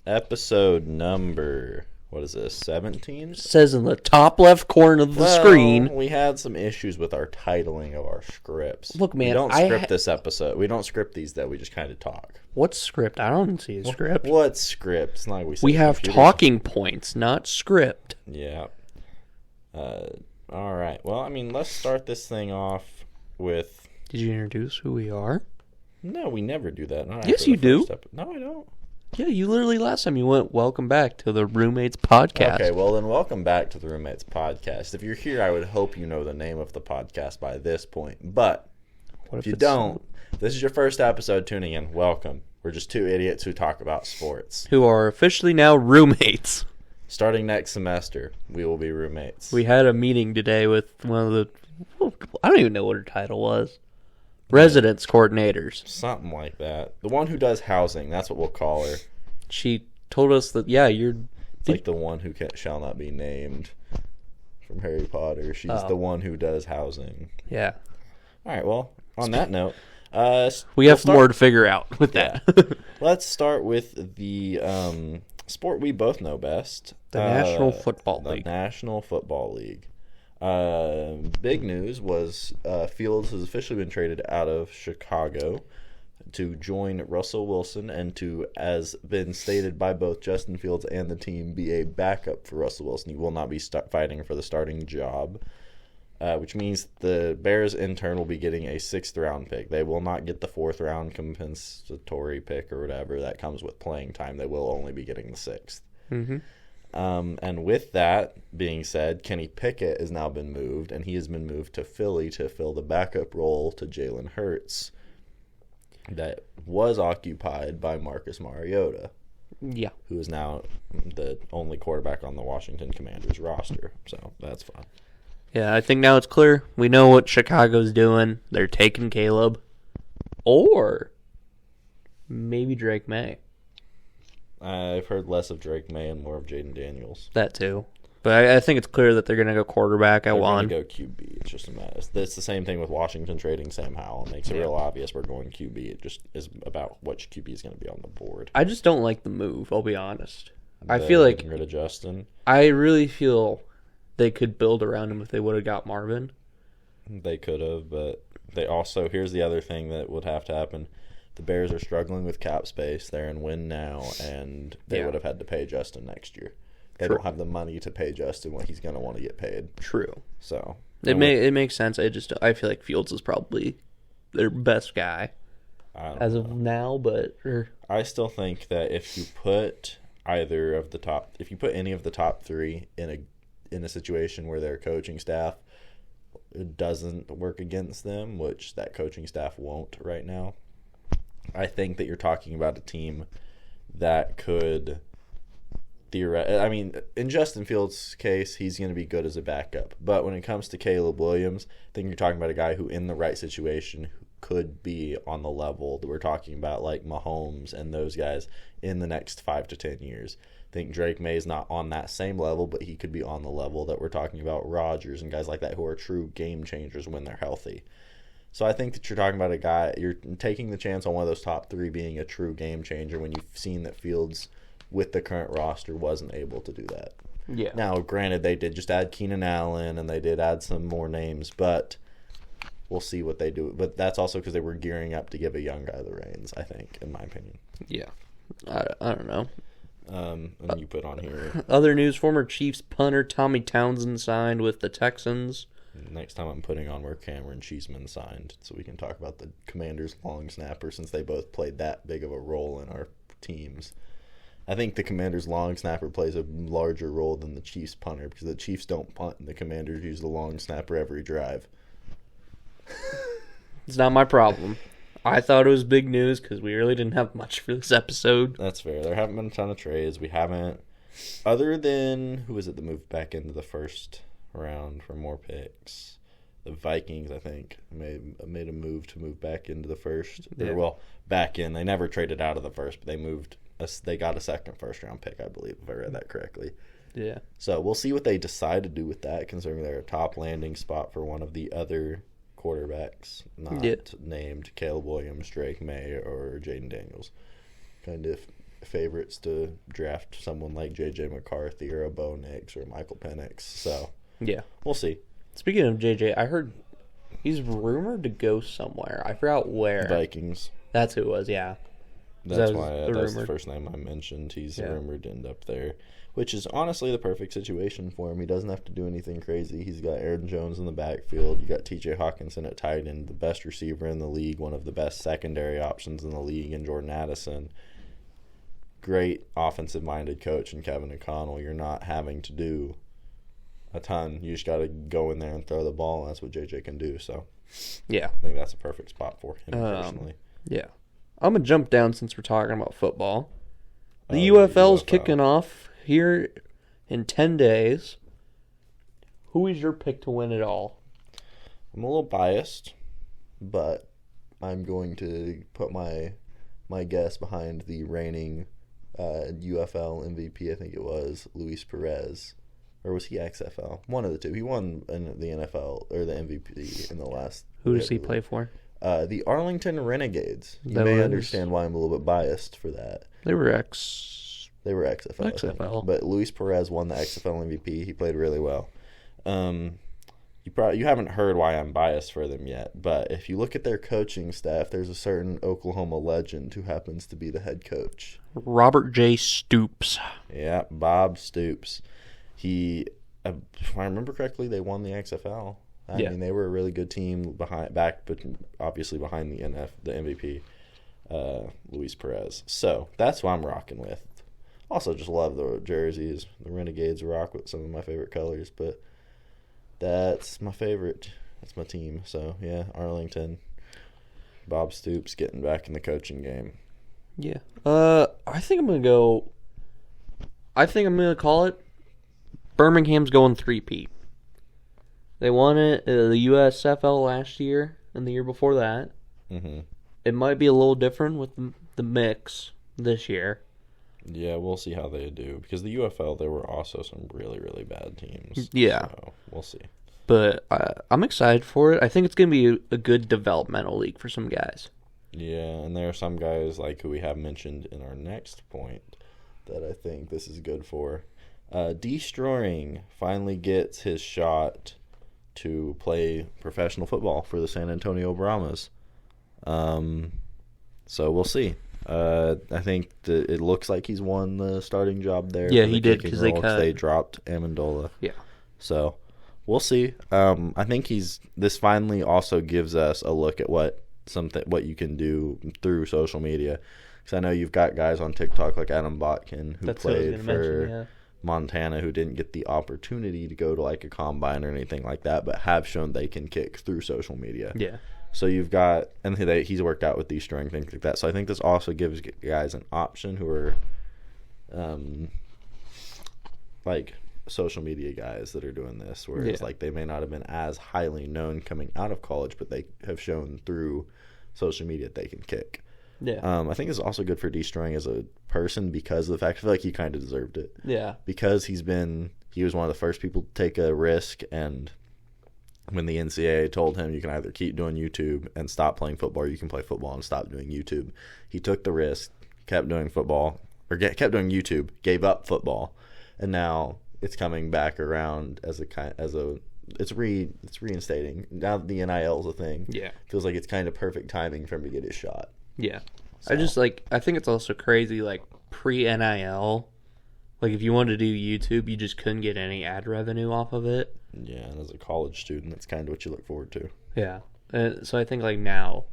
Episode number, what is this, 17? Says in the top left corner of the screen. We had some issues with our titling of our scripts. Look, man, we don't script this episode. We don't script these, that we just kind of talk. What script? I don't see a script. What script? It's not like we have talking points, not script. Yeah. All right. Well, I mean, let's start this thing off with... Did you introduce who we are? No, we never do that. Not yes, you do. No, I don't. Yeah, you literally last time you went, welcome back to the Roommates Podcast. Okay, well then welcome back to the Roommates Podcast. If you're here, I would hope you know the name of the podcast by this point. But if you don't, this is your first episode tuning in. Welcome. We're just two idiots who talk about sports. Who are officially now roommates. Starting next semester, we will be roommates. We had a meeting today with one of the, I don't even know what her title was. Residence coordinators. Something like that. The one who does housing, that's what we'll call her. She told us that, yeah, you're... It's like the one who shall not be named from Harry Potter. She's the one who does housing. Yeah. All right, well, on that note... we have more to figure out with that. Let's start with the sport we both know best. The National Football League. The National Football League. Big news was Fields has officially been traded out of Chicago to join Russell Wilson and to, as been stated by both Justin Fields and the team, be a backup for Russell Wilson. He will not be fighting for the starting job, which means the Bears in turn will be getting a 6th-round pick. They will not get the 4th-round compensatory pick or whatever that comes with playing time. They will only be getting the 6th. Mm-hmm. And with that being said, Kenny Pickett has now been moved, and he has been moved to Philly to fill the backup role to Jalen Hurts that was occupied by Marcus Mariota. Yeah. Who is now the only quarterback on the Washington Commanders roster. So that's fun. Yeah, I think now it's clear. We know what Chicago's doing. They're taking Caleb. Or maybe Drake May. I've heard less of Drake May and more of Jaden Daniels. That too. But I think it's clear that they're going to go quarterback at one. They're going to go QB. It's just a mess. It's the same thing with Washington trading Sam Howell. It makes it real obvious we're going QB. It just is about which QB is going to be on the board. I just don't like the move, I'll be honest. I feel like... Getting rid of Justin. I really feel they could build around him if they would have got Marvin. They could have, but they also... Here's the other thing that would have to happen. The Bears are struggling with cap space. They're in win now, and they would have had to pay Justin next year. They don't have the money to pay Justin what he's going to want to get paid. True. So it makes sense. I feel like Fields is probably their best guy as of now, but I still think that if you put any of the top 3 in a situation where their coaching staff doesn't work against them, which that coaching staff won't right now, I think that you're talking about a team that could in Justin Fields' case, he's going to be good as a backup. But when it comes to Caleb Williams, I think you're talking about a guy who, in the right situation, could be on the level that we're talking about, like Mahomes and those guys, in the next 5 to 10 years. I think Drake May is not on that same level, but he could be on the level that we're talking about Rodgers and guys like that who are true game changers when they're healthy. So I think that you're talking about a guy, you're taking the chance on one of those top 3 being a true game changer when you've seen that Fields, with the current roster, wasn't able to do that. Yeah. Now, granted, they did just add Keenan Allen, and they did add some more names, but we'll see what they do. But that's also because they were gearing up to give a young guy the reins, I think, in my opinion. Yeah. I don't know. And you put on here... Other news, former Chiefs punter Tommy Townsend signed with the Texans. Next time I'm putting on where Cameron Cheeseman signed, so we can talk about the Commanders' long snapper, since they both played that big of a role in our teams. I think the Commanders' long snapper plays a larger role than the Chiefs' punter, because the Chiefs don't punt and the Commanders use the long snapper every drive. It's not my problem. I thought it was big news because we really didn't have much for this episode. That's fair. There haven't been a ton of trades. We haven't, other than, who is it that moved back into the first round for more picks? The Vikings, I think, made a move to move back into the first. Yeah. Back in. They never traded out of the first, but they got a second first-round pick, I believe, if I read that correctly. Yeah. So we'll see what they decide to do with that, considering they're a top landing spot for one of the other quarterbacks, not named Caleb Williams, Drake May, or Jaden Daniels. Kind of favorites to draft someone like J.J. McCarthy or a Bo Nix or Michael Penix. So Yeah. we'll see. Speaking of JJ, I heard he's rumored to go somewhere. I forgot where. Vikings. That's who it was, yeah. That's That was why the that's the rumor. first name I mentioned. He's Yeah. rumored to end up there, which is honestly the perfect situation for him. He doesn't have to do anything crazy. He's got Aaron Jones in the backfield. You got T.J. Hawkinson at tight end, the best receiver in the league, one of the best secondary options in the league, and Jordan Addison. Great offensive-minded coach in Kevin O'Connell. You're not having to do a ton. You just got to go in there and throw the ball, and that's what J.J. can do. So Yeah. I think that's a perfect spot for him personally. Yeah. I'm going to jump down since we're talking about football. The The UFL's UFL. kicking off here in 10 days. Who is your pick to win it all? I'm a little biased, but I'm going to put my guess behind the reigning UFL MVP. I think it was Luis Perez, or was he XFL? One of the two. He won in the NFL or the MVP in the last. Who does he play for? The Arlington Renegades. You That may was- understand why I'm a little bit biased for that. They were They were XFL. I think. XFL. But Luis Perez won the XFL MVP. He played really well. You haven't heard why I'm biased for them yet, but if you look at their coaching staff, there's a certain Oklahoma legend who happens to be the head coach. Robert J. Stoops. Yeah, Bob Stoops. He, if I remember correctly, they won the XFL. I Yeah. mean, they were a really good team but obviously behind the MVP, Luis Perez. So that's who I'm rocking with. Also, just love the jerseys. The Renegades rock with some of my favorite colors, but that's my favorite. That's my team. So yeah, Arlington. Bob Stoops getting back in the coaching game. Yeah. I think I'm going to go. I think I'm going to call it Birmingham's going 3-peat. They won it the USFL last year and the year before that. Mm-hmm. It might be a little different with the mix this year. Yeah, we'll see how they do. Because the UFL, there were also some really, really bad teams. Yeah. So we'll see. But I'm excited for it. I think it's going to be a good developmental league for some guys. Yeah, and there are some guys like who we have mentioned in our next point that I think this is good for. Destroying finally gets his shot to play professional football for the San Antonio Brahmas. So we'll see. I think it looks like he's won the starting job there. Yeah, for the he did, kicking 'cause they role, cut. they dropped Amendola. Yeah. So we'll see. I think this finally also gives us a look at what you can do through social media. Because I know you've got guys on TikTok like Adam Botkin who That's what I was played going for to mention, yeah. Montana, who didn't get the opportunity to go to like a combine or anything like that, but have shown they can kick through social media. Yeah. So you've got, and he's worked out with these strength things like that. So I think this also gives guys an option who are, like social media guys that are doing this, whereas like they may not have been as highly known coming out of college, but they have shown through social media that they can kick. Yeah. I think it's also good for Destroying as a person because of the fact I feel like he kind of deserved it. Yeah. Because he was one of the first people to take a risk, and when the NCAA told him you can either keep doing YouTube and stop playing football, or you can play football and stop doing YouTube, he took the risk, kept doing football, or kept doing YouTube, gave up football, and now it's coming back around it's reinstating. Now that the NIL is a thing. Yeah. Feels like it's kind of perfect timing for him to get his shot. Yeah. So. I think it's also crazy, like, pre-NIL, like, if you wanted to do YouTube, you just couldn't get any ad revenue off of it. Yeah, and as a college student, that's kind of what you look forward to. Yeah. So I think, like, now,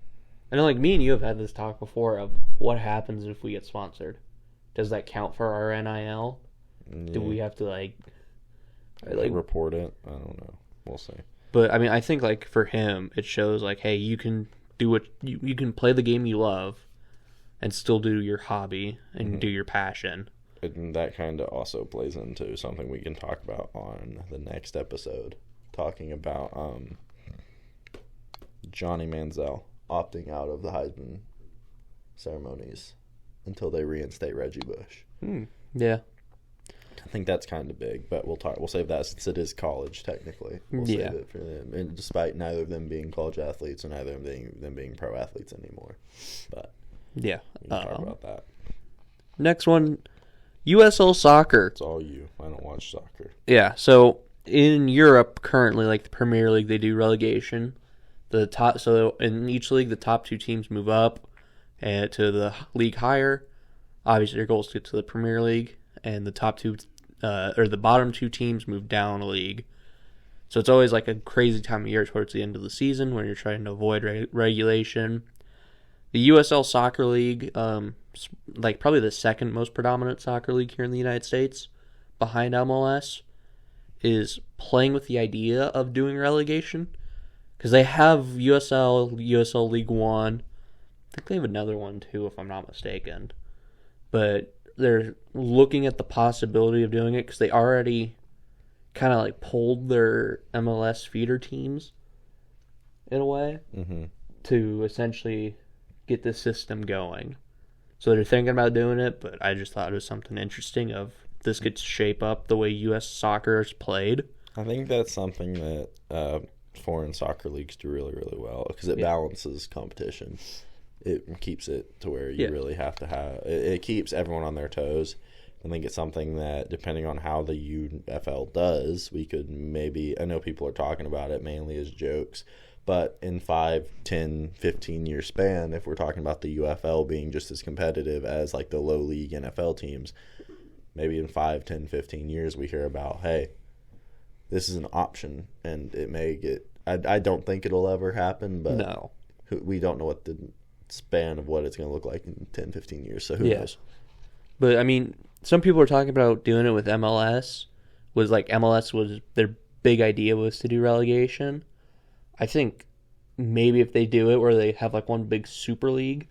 I know, like, me and you have had this talk before of what happens if we get sponsored. Does that count for our NIL? Yeah. Do we have to, like report it? I don't know. We'll see. But, I mean, I think, like, for him, it shows, like, hey, you can do what you can play the game you love and still do your hobby and do your passion. And that kind of also plays into something we can talk about on the next episode, talking about Johnny Manziel opting out of the Heisman ceremonies until they reinstate Reggie Bush. Yeah. I think that's kind of big, but we'll save that since it is college technically. We'll save it for them, and despite neither of them being college athletes and neither of them being pro athletes anymore. But Yeah. we can talk about that. Next one, USL Soccer. It's all you. I don't watch soccer. Yeah, so in Europe currently, like the Premier League, they do relegation. So in each league, the top 2 teams move up and to the league higher. Obviously, their goal is to get to the Premier League, and the top 2 or the bottom 2 teams move down a league. So it's always like a crazy time of year towards the end of the season when you're trying to avoid regulation. The USL Soccer League, like probably the second most predominant soccer league here in the United States, behind MLS, is playing with the idea of doing relegation. Because they have USL League One. I think they have another one too, if I'm not mistaken. But they're looking at the possibility of doing it because they already kind of like pulled their MLS feeder teams in a way to essentially get this system going. So they're thinking about doing it, but I just thought it was something interesting of this could shape up the way U.S. soccer is played. I think that's something that foreign soccer leagues do really, really well because it balances competition. It keeps it to where you really have to have it keeps everyone on their toes. I think it's something that, depending on how the UFL does, we could maybe, I know people are talking about it mainly as jokes, but in 5, 10, 15-year span, if we're talking about the UFL being just as competitive as like the low league NFL teams, maybe in 5, 10, 15 years we hear about, hey, this is an option, and it may get, I don't think it'll ever happen, but No. we don't know what the span of what it's going to look like in 10, 15 years, so who knows? But, I mean, some people are talking about doing it with MLS. MLS was their big idea was to do relegation. I think maybe if they do it where they have like one big super league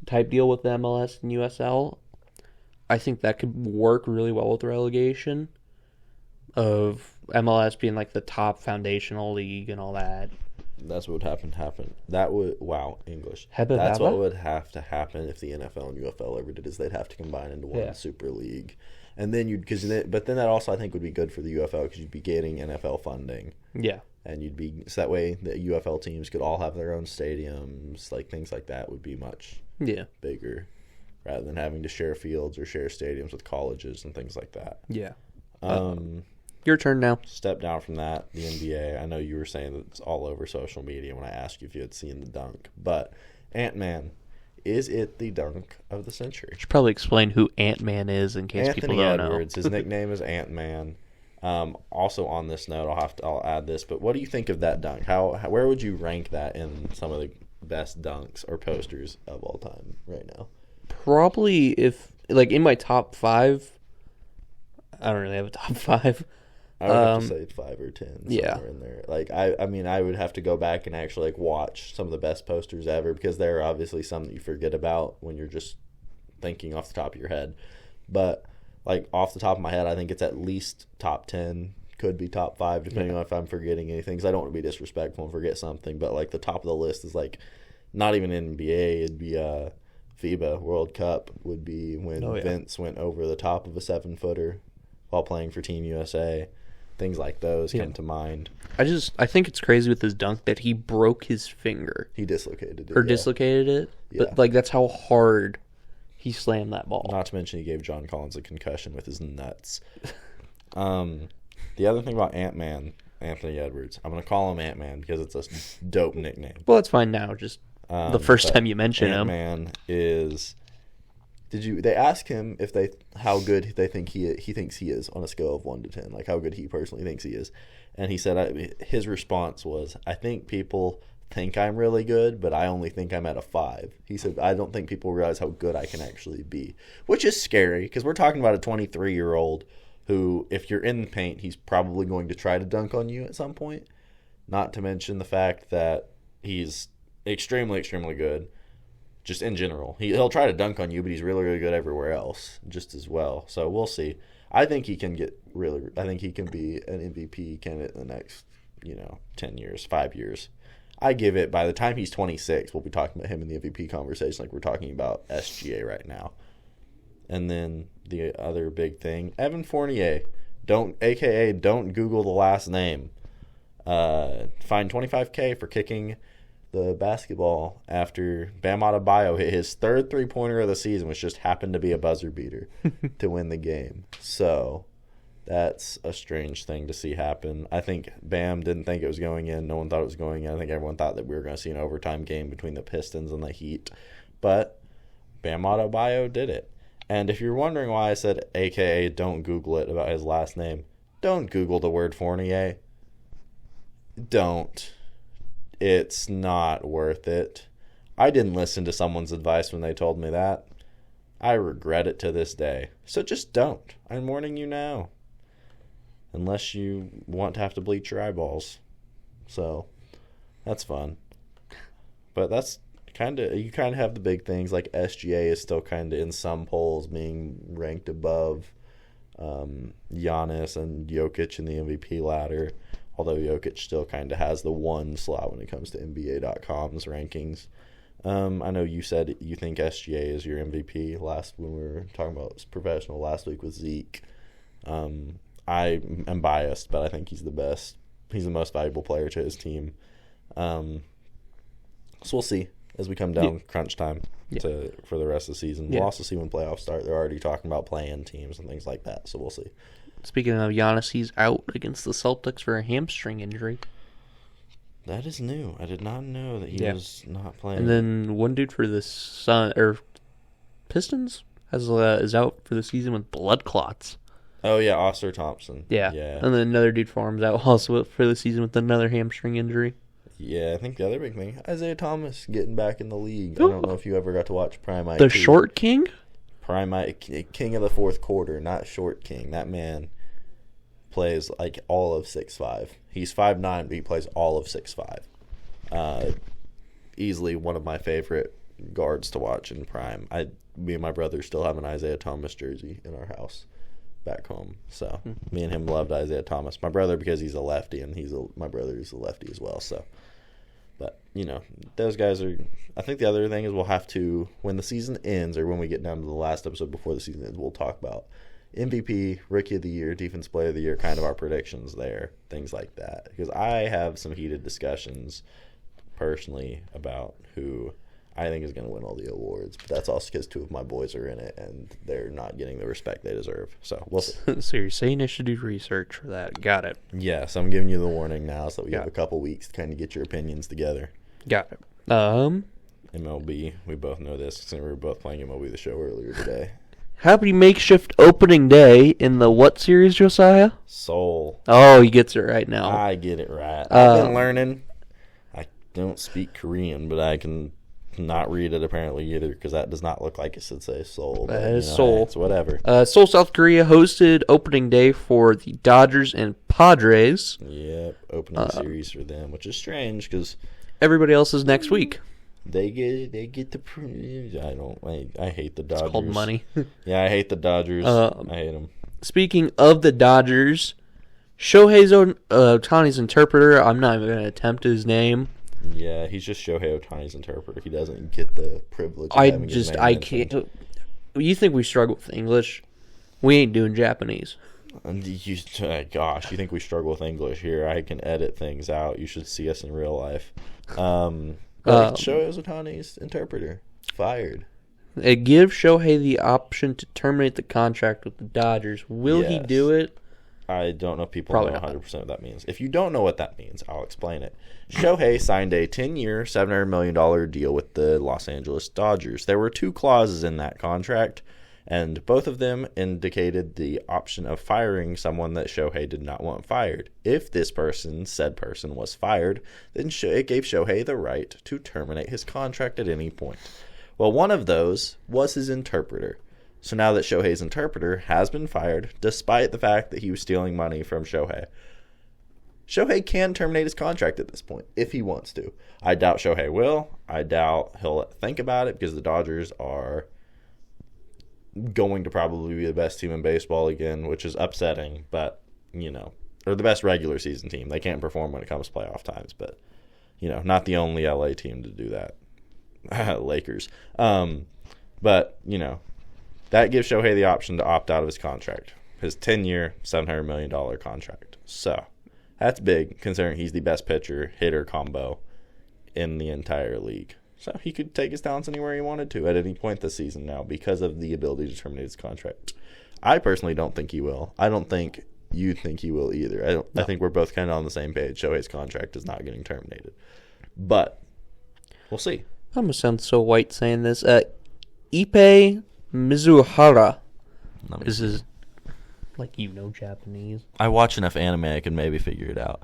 type deal with the MLS and USL, I think that could work really well with relegation of MLS being like the top foundational league and all that. That's what would happen. That would English. Hebba That's Habba? what would have to happen if the NFL and UFL ever did, is they'd have to combine into one super league, and then but then that also I think would be good for the UFL because you'd be getting NFL funding. Yeah, and you'd be so that way the UFL teams could all have their own stadiums, like things like that would be much bigger, rather than having to share fields or share stadiums with colleges and things like that. Yeah. Your turn now. Step down from that, the NBA. I know you were saying that it's all over social media when I asked you if you had seen the dunk. But Ant-Man, is it the dunk of the century? Should probably explain who Ant-Man is in case Anthony people don't Edwards, know. His nickname is Ant-Man. Also on this note, I'll add this, but what do you think of that dunk? Where would you rank that in some of the best dunks or posters of all time right now? Probably if, like, in my top 5, I don't really have a top 5. I would have to say 5 or 10 yeah. somewhere in there. Like I mean, I would have to go back and actually like watch some of the best posters ever because there are obviously some that you forget about when you're just thinking off the top of your head. But like off the top of my head, I think it's at least top 10, could be top 5 depending on if I'm forgetting anything. Because I don't want to be disrespectful and forget something. But like the top of the list is like not even NBA. It'd be FIBA World Cup would be when Vince went over the top of a 7-footer while playing for Team USA. Things like those come to mind. I think it's crazy with his dunk that he broke his finger. He dislocated it. Or dislocated it. Yeah. But, like, that's how hard he slammed that ball. Not to mention he gave John Collins a concussion with his nuts. The other thing about Ant-Man, Anthony Edwards, I'm going to call him Ant-Man because it's a dope nickname. Well, it's fine now. Just the first time you mention him. Ant-Man is... They asked him how good they think he thinks he is on a scale of 1 to 10, like how good he personally thinks he is, and he said his response was, "I think people think I'm really good, but I only think I'm at a 5." He said, "I don't think people realize how good I can actually be," which is scary because we're talking about a 23-year-old who, if you're in the paint, he's probably going to try to dunk on you at some point. Not to mention the fact that he's extremely, extremely good. Just in general. He'll try to dunk on you, but he's really, really good everywhere else just as well. So we'll see. I think he can I think he can be an MVP candidate in the next, 10 years, 5 years. I give it, by the time he's 26, we'll be talking about him in the MVP conversation like we're talking about SGA right now. And then the other big thing, Evan Fournier. Don't Google the last name. Fined $25,000 for kicking the basketball after Bam Adebayo hit his third three-pointer of the season, which just happened to be a buzzer beater to win the game. So that's a strange thing to see happen. I think Bam didn't think it was going in. No one thought it was going in. I think everyone thought that we were going to see an overtime game between the Pistons and the Heat. But Bam Adebayo did it. And if you're wondering why I said AKA don't Google it about his last name, don't Google the word Fournier. Don't. It's not worth it. I didn't listen to someone's advice when they told me that. I regret it to this day. So just don't. I'm warning you now. Unless you want to have to bleach your eyeballs. So, that's fun. But that's you kind of have the big things. Like SGA is still kind of in some polls being ranked above Giannis and Jokic in the MVP ladder. Although Jokic still kind of has the one slot when it comes to NBA.com's rankings. I know you said you think SGA is your MVP when we were talking about professional last week with Zeke. I am biased, but I think he's the best. He's the most valuable player to his team. So we'll see as we come down crunch time for the rest of the season. We'll also see when playoffs start. They're already talking about play-in teams and things like that, so we'll see. Speaking of Giannis, he's out against the Celtics for a hamstring injury. That is new. I did not know that he was not playing. And then one dude for the Pistons is out for the season with blood clots. Oh, yeah, Oscar Thompson. Yeah. And then another dude for him is out also for the season with another hamstring injury. Yeah, I think the other big thing, Isaiah Thomas getting back in the league. I don't know if you ever got to watch Prime IT. The short king? King of the fourth quarter, not short king. That man plays like all of 6'5". He's 5'9", but he plays all of 6'5". Easily one of my favorite guards to watch in prime. Me and my brother still have an Isaiah Thomas jersey in our house back home. So me and him loved Isaiah Thomas. My brother because he's a lefty, and my brother is a lefty as well. So, but those guys are. I think the other thing is we'll have to, when the season ends or when we get down to the last episode before the season ends, we'll talk about MVP, Rookie of the Year, Defensive Player of the Year, kind of our predictions there, things like that. Because I have some heated discussions personally about who I think is going to win all the awards. But that's also because two of my boys are in it, and they're not getting the respect they deserve. So we'll see. So you're saying I should do research for that. Got it. Yeah, so I'm giving you the warning now so that we have a couple weeks to kind of get your opinions together. Got it. MLB, we both know this since we were both playing MLB The Show earlier today. Happy makeshift opening day in the what series, Josiah? Soul. Oh, he gets it right now. I get it right. I've been learning. I don't speak Korean, but I can not read it apparently either because that does not look like it should say Seoul. That is Seoul. It's whatever. Seoul, South Korea hosted opening day for the Dodgers and Padres. Yep, opening series for them, which is strange because everybody else is next week. They get the. I hate the Dodgers. It's called money. Yeah, I hate the Dodgers. I hate them. Speaking of the Dodgers, Shohei Ohtani's interpreter. I'm not even going to attempt his name. Yeah, he's just Shohei Ohtani's interpreter. He doesn't get the privilege. I can't. You think we struggle with English? We ain't doing Japanese. Gosh, you think we struggle with English here? I can edit things out. You should see us in real life. Shohei Ohtani's interpreter fired. It gives Shohei the option to terminate the contract with the Dodgers. Will he do it? I don't know if people Probably know not. 100% what that means. If you don't know what that means, I'll explain it. Shohei signed a 10-year, $700 million deal with the Los Angeles Dodgers. There were two clauses in that contract, and both of them indicated the option of firing someone that Shohei did not want fired. If this said person was fired, then it gave Shohei the right to terminate his contract at any point. Well, one of those was his interpreter. So now that Shohei's interpreter has been fired, despite the fact that he was stealing money from Shohei, Shohei can terminate his contract at this point if he wants to. I doubt Shohei will. I doubt he'll think about it because the Dodgers are going to probably be the best team in baseball again, which is upsetting, but, they're the best regular season team. They can't perform when it comes to playoff times, but, not the only LA team to do that. Lakers. But, that gives Shohei the option to opt out of his contract, his 10-year, $700 million contract. So that's big, considering he's the best pitcher-hitter combo in the entire league. So he could take his talents anywhere he wanted to at any point this season now because of the ability to terminate his contract. I personally don't think he will. I don't think you think he will either. I think we're both kind of on the same page. Shohei's contract is not getting terminated. But we'll see. I'm going to sound so white saying this. Ippei Mizuhara. This is like Japanese. I watch enough anime I can maybe figure it out.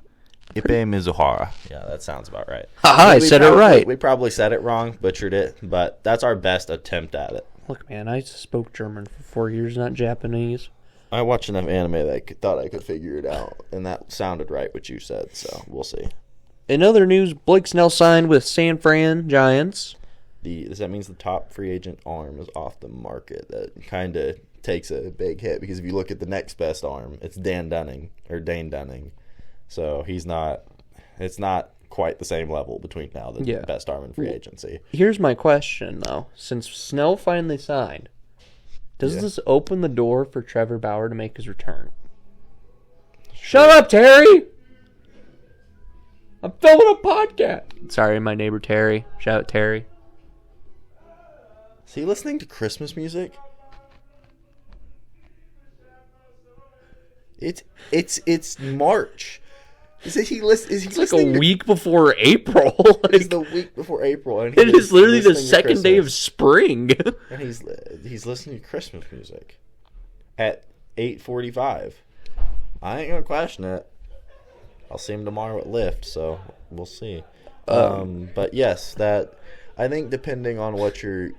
Ippei Mizuhara. Yeah, that sounds about right. Haha, I said it right. We probably said it wrong, butchered it, but that's our best attempt at it. Look, man, I spoke German for 4 years, not Japanese. I watched enough anime that I thought I could figure it out, and that sounded right what you said, so we'll see. In other news, Blake Snell signed with San Fran Giants. That means the top free agent arm is off the market. That kind of takes a big hit because if you look at the next best arm, it's Dane Dunning. So it's not quite the same level between now the best arm in free agency. Here's my question, though. Since Snell finally signed, does this open the door for Trevor Bauer to make his return? Sure. Shut up, Terry! I'm filming a podcast. Sorry, my neighbor Terry. Shout out Terry. Is he listening to Christmas music? It's March. Is he it's like a week before April. It's the week before April. And it is literally the second day of spring. And he's listening to Christmas music at 8:45. I ain't gonna question it. I'll see him tomorrow at Lyft, so we'll see. But yes, I think depending on what your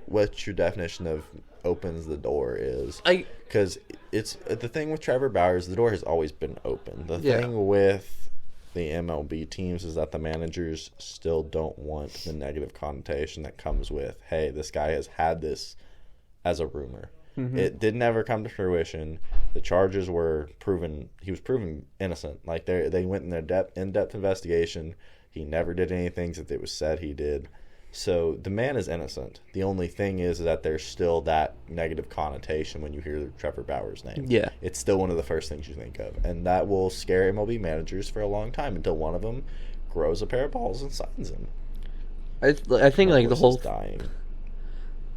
definition of opens the door is, because it's the thing with Trevor Bauer is the door has always been open. The thing with the MLB teams is that the managers still don't want the negative connotation that comes with, hey, this guy has had this as a rumor. Mm-hmm. It didn't ever come to fruition. The charges were proven. He was proven innocent. Like they went in their in-depth investigation. He never did anything that it was said he did. So the man is innocent. The only thing is that there's still that negative connotation when you hear Trevor Bauer's name. Yeah. It's still one of the first things you think of. And that will scare MLB managers for a long time until one of them grows a pair of balls and signs him. I think My like the voice whole is dying.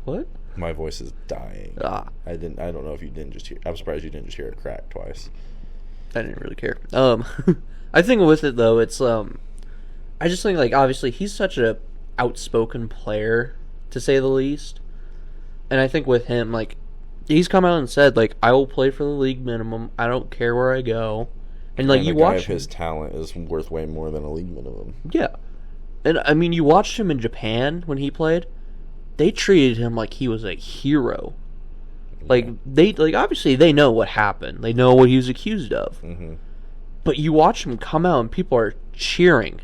What? My voice is dying. I don't know if you didn't just hear. I'm surprised you didn't just hear it crack twice. I didn't really care. I think with it though, it's I just think like obviously he's such a outspoken player, to say the least. And I think with him, like, he's come out and said, like, I will play for the league minimum. I don't care where I go. And like you watch his talent is worth way more than a league minimum. Yeah. And I mean, you watched him in Japan when he played. They treated him like he was a hero. Like obviously they know what happened. They know what he was accused of. Mm-hmm. But you watch him come out and people are cheering.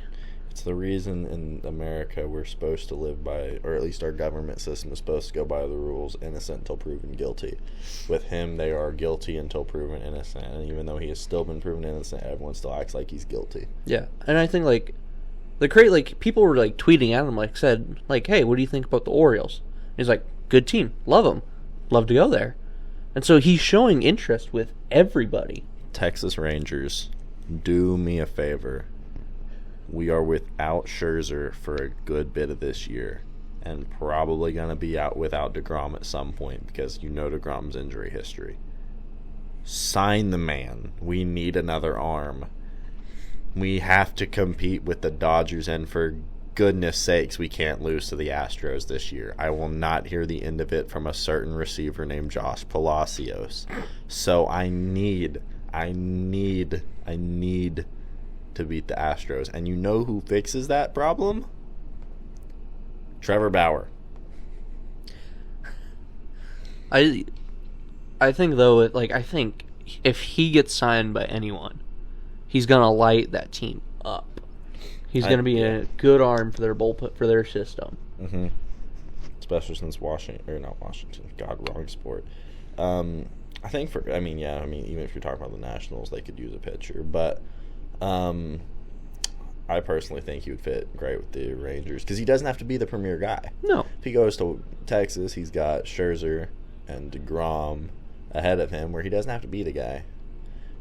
It's the reason in America we're supposed to live by, or at least our government system is supposed to go by the rules, innocent until proven guilty. With him, they are guilty until proven innocent. And even though he has still been proven innocent, everyone still acts like he's guilty. Yeah. And I think, like, people were, like, tweeting at him, like, said, like, hey, what do you think about the Orioles? And he's like, good team. Love them. Love to go there. And so he's showing interest with everybody. Texas Rangers, do me a favor. We are without Scherzer for a good bit of this year, and probably going to be out without DeGrom at some point because you know DeGrom's injury history. Sign the man. We need another arm. We have to compete with the Dodgers, and for goodness sakes, we can't lose to the Astros this year. I will not hear the end of it from a certain receiver named Josh Palacios. So I need to beat the Astros. And you know who fixes that problem? Trevor Bauer. I think though, I think if he gets signed by anyone, he's gonna light that team up. He's gonna be a good arm for their bullpen, for their system. Mm-hmm. Especially since not Washington. God, wrong sport. I think even if you're talking about the Nationals, they could use a pitcher, but. I personally think he would fit great with the Rangers because he doesn't have to be the premier guy. No. If he goes to Texas, he's got Scherzer and DeGrom ahead of him where he doesn't have to be the guy.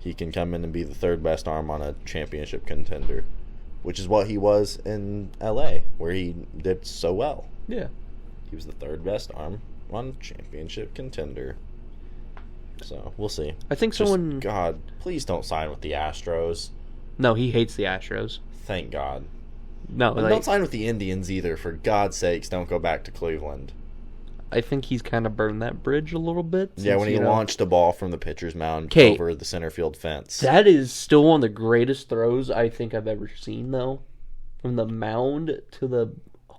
He can come in and be the third best arm on a championship contender. which is what he was in LA, where he did so well. Yeah. He was the third best arm on championship contender. So we'll see. I think someone. God, please don't sign with the Astros. No, he hates the Astros. Thank God. No, And don't sign with the Indians either. For God's sakes, don't go back to Cleveland. I think he's kind of burned that bridge a little bit. Yeah, when he launched a ball from the pitcher's mound over the center field fence. That is still one of the greatest throws I think I've ever seen, though. From the mound to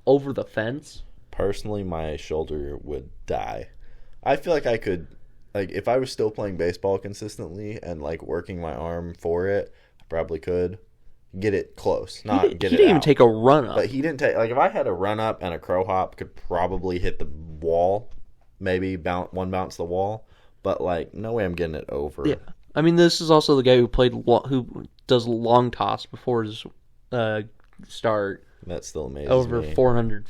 over the fence. Personally, my shoulder would die. I feel like I could, if I was still playing baseball consistently and working my arm for it, I probably could get it close, not get it out. He didn't even take a run up. But he didn't take, if I had a run up and a crow hop, could probably hit the wall, maybe bounce the wall, but no way I'm getting it over. Yeah, I mean, this is also the guy who does long toss before his start. That still amazes over me. 400,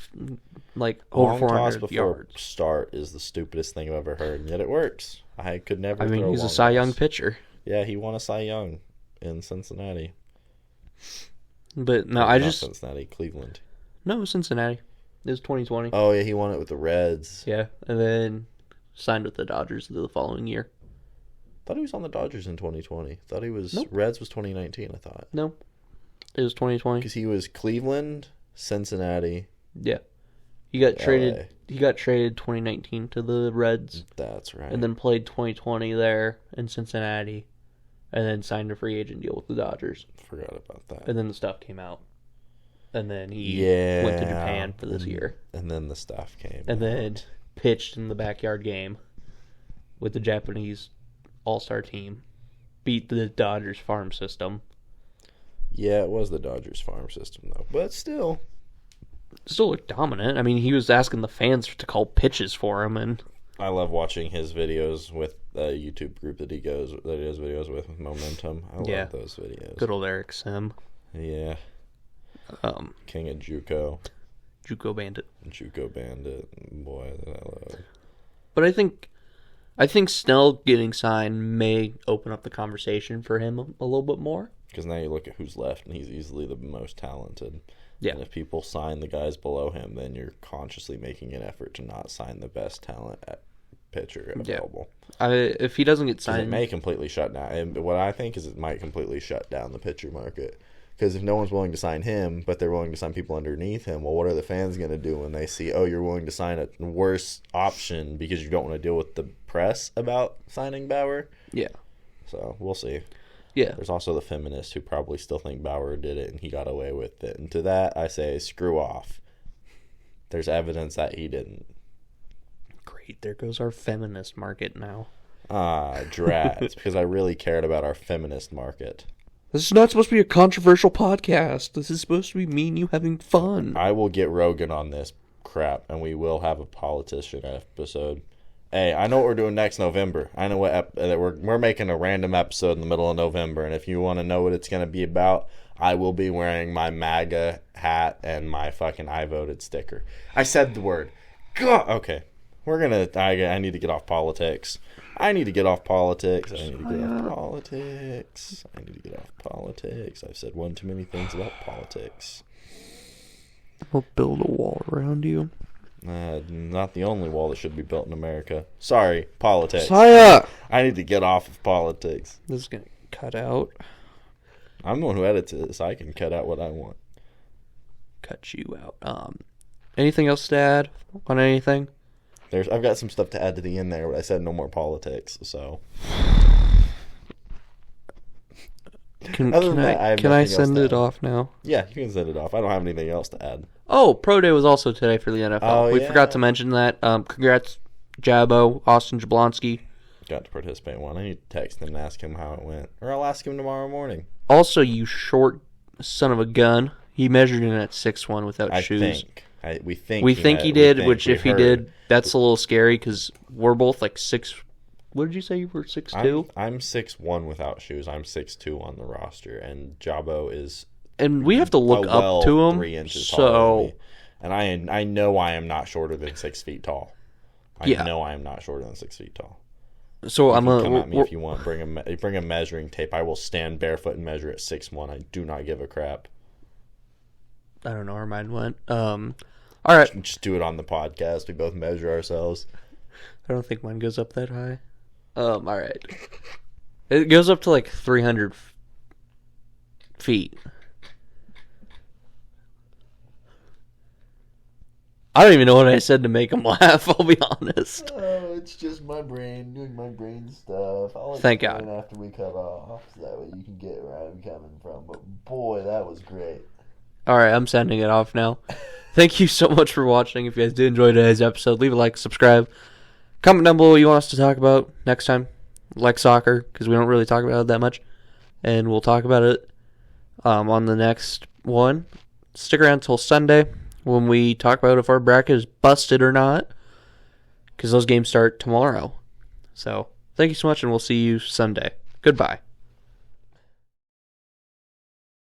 over 400 yards. Start is the stupidest thing I've ever heard, and yet it works. I could never. I mean, throw he's a long Cy Young toss. pitcher. Yeah, he won a Cy Young in Cincinnati. But no, Not Cincinnati, Cleveland. No, Cincinnati. It was 2020. Oh yeah, he won it with the Reds. Yeah, and then signed with the Dodgers the following year. Thought he was on the Dodgers in 2020. Thought he was Reds was 2019. I thought. No, it was 2020 because he was Cleveland, Cincinnati. Yeah, he got traded. LA. He got traded 2019 to the Reds. That's right. And then played 2020 there in Cincinnati, and then signed a free agent deal with the Dodgers. Forgot about that. And then the stuff came out. And then he went to Japan for this year. And then the stuff came. And then pitched in the backyard game with the Japanese all-star team. Beat the Dodgers farm system. Yeah, it was the Dodgers farm system, though. But still looked dominant. I mean, he was asking the fans to call pitches for him. And I love watching his videos with the YouTube group that he does videos with Momentum. I love those videos. Good old Eric Sim. Yeah. King of JUCO. JUCO Bandit. JUCO Bandit. Boy, that I love. But I think Snell getting signed may open up the conversation for him a little bit more. Because now you look at who's left, and he's easily the most talented. Yeah. And if people sign the guys below him, then you're consciously making an effort to not sign the best talent at pitcher available. Yeah. If he doesn't get signed, it may completely shut down. And what I think is it might completely shut down the pitcher market. Because if no one's willing to sign him, but they're willing to sign people underneath him, well, what are the fans going to do when they see, you're willing to sign a worse option because you don't want to deal with the press about signing Bauer? Yeah. So we'll see. Yeah. There's also the feminists who probably still think Bauer did it and he got away with it. And to that, I say, screw off. There's evidence that he didn't. Great. There goes our feminist market now. Drats. Because I really cared about our feminist market. This is not supposed to be a controversial podcast. This is supposed to be me and you having fun. I will get Rogan on this crap, and we will have a politician episode. Hey, I know what we're doing next November. I know what we're making a random episode in the middle of November, and if you want to know what it's going to be about, I will be wearing my MAGA hat and my fucking I voted sticker. I said the word. God. Okay. I need to get off politics. I've said one too many things about politics. We'll build a wall around you. Not the only wall that should be built in America. Sorry, politics. Saya! I need to get off of politics. This is going to cut out. I'm the one who edits it, so I can cut out what I want. Cut you out. Anything else to add on anything? I've got some stuff to add to the end there, but I said no more politics, so. Can I send it off now? Yeah, you can send it off. I don't have anything else to add. Oh, Pro Day was also today for the NFL. We forgot to mention that. Congrats, Jabbo, Austin Jablonski. Got to participate in one. I need to text him and ask him how it went. Or I'll ask him tomorrow morning. Also, you short son of a gun. He measured in at 6'1" without shoes. We think he did, which if he did, that's a little scary because we're both like 6. What did you say you were 6'2"? I'm 6'1" without shoes. I'm 6'2" on the roster, and Jabbo is. And we have to look up to him. 3 inches taller than me. And I know I am not shorter than 6 feet tall. I know I am not shorter than 6 feet tall. So come at me if you want. Bring a measuring tape. I will stand barefoot and measure at 6'1". I do not give a crap. I don't know where mine went. All right. Just do it on the podcast. We both measure ourselves. I don't think mine goes up that high. All right. It goes up to like 300 feet. I don't even know what I said to make him laugh, I'll be honest. Oh, it's just my brain doing my brain stuff. I'll Thank God. After we cut off, so that way you can get where I'm coming from. But boy, that was great. All right, I'm sending it off now. Thank you so much for watching. If you guys did enjoy today's episode, leave a like, subscribe. Comment down below what you want us to talk about next time. Like soccer, because we don't really talk about it that much. And we'll talk about it on the next one. Stick around till Sunday when we talk about if our bracket is busted or not, because those games start tomorrow. So, thank you so much, and we'll see you Sunday. Goodbye.